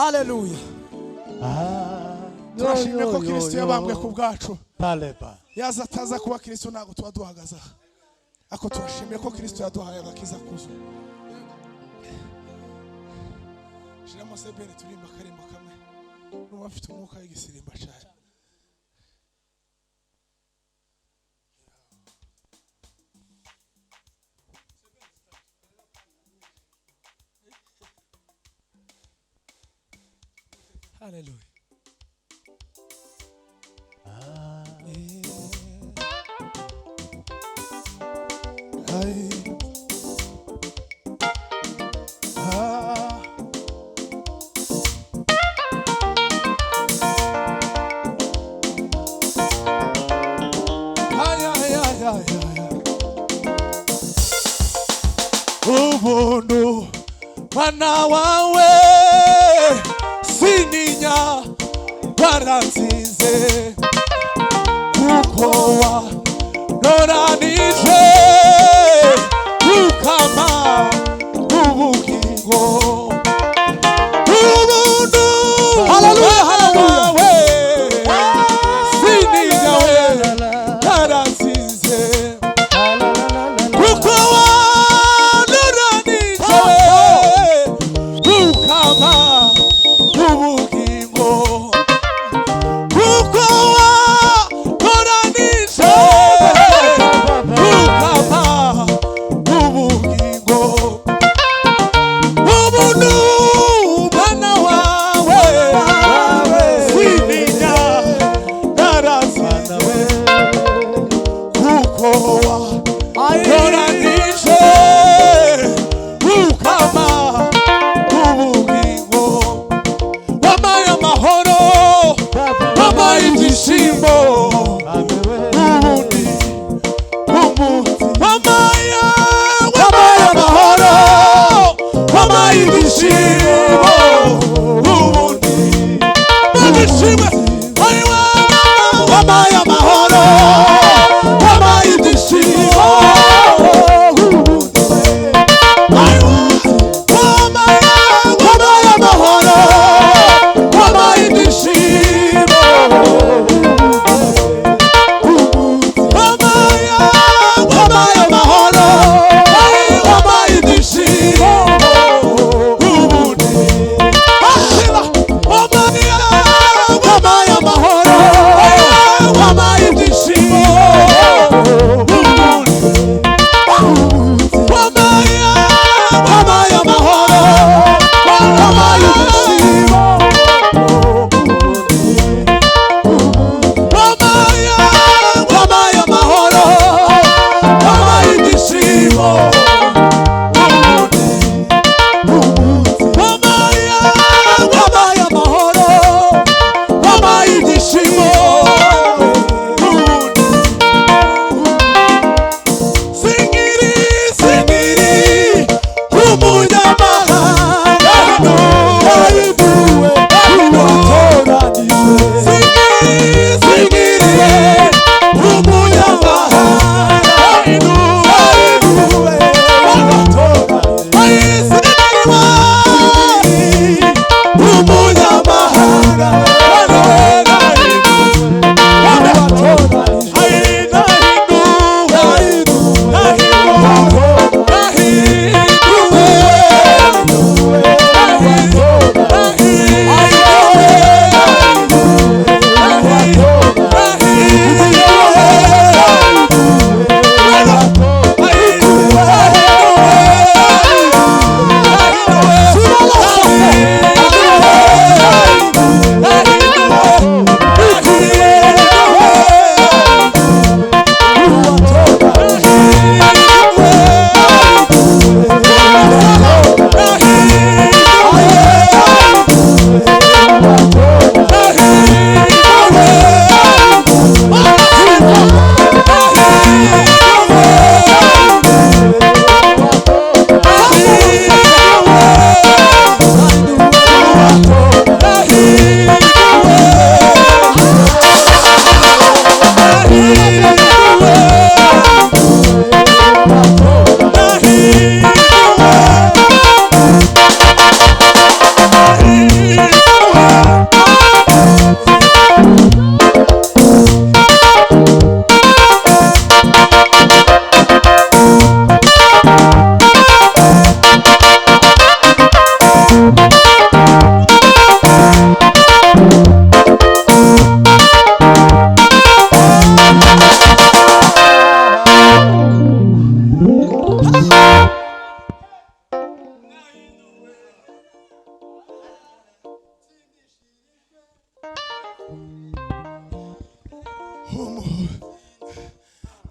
Haleluya. Turashimye ko Kristo yabambwe ku bwacu. Yaza ataza kuba Kristo ntago tuba duhagaza. Ako turashimye ko Kristo yaduhaye agakiza kuzo. Shiramo sebere turimba karimba kamwe. Nuba afite umwuka w'igisirimba cyane. Hallelujah. Ubuntu Bwana wawe sininya waransinze kuko wanoranije ukama ubugingo ubuntu haleluya haleluya sininya waransinze kuko wanoranije ukama ubugingo kuko wakoranije ukama ubugingo ubuntu Bwana wawe sininya narasinze kuko wakoranije ukama ubugingo wamaye amahoro wamaye ibyishimo ubundi wamaye amahoro wamaye ibyishimo ubundi nishimwe wamaye amahoro wamaye ibyishimo Come on!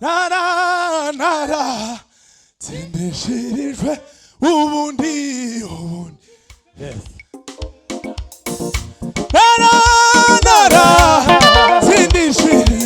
nara tsindishirijwe ubundi Yes. nara tsindishirijwe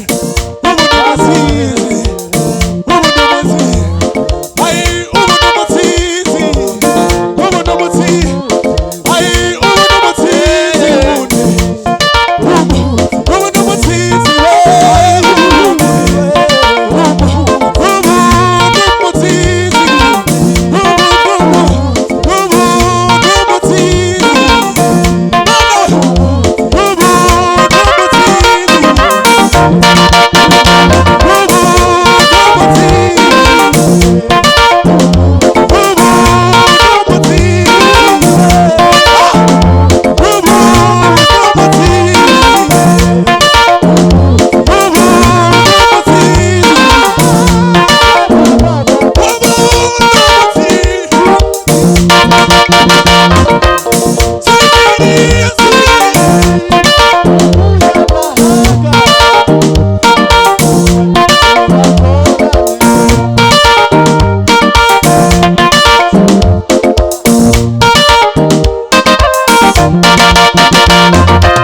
Thank you.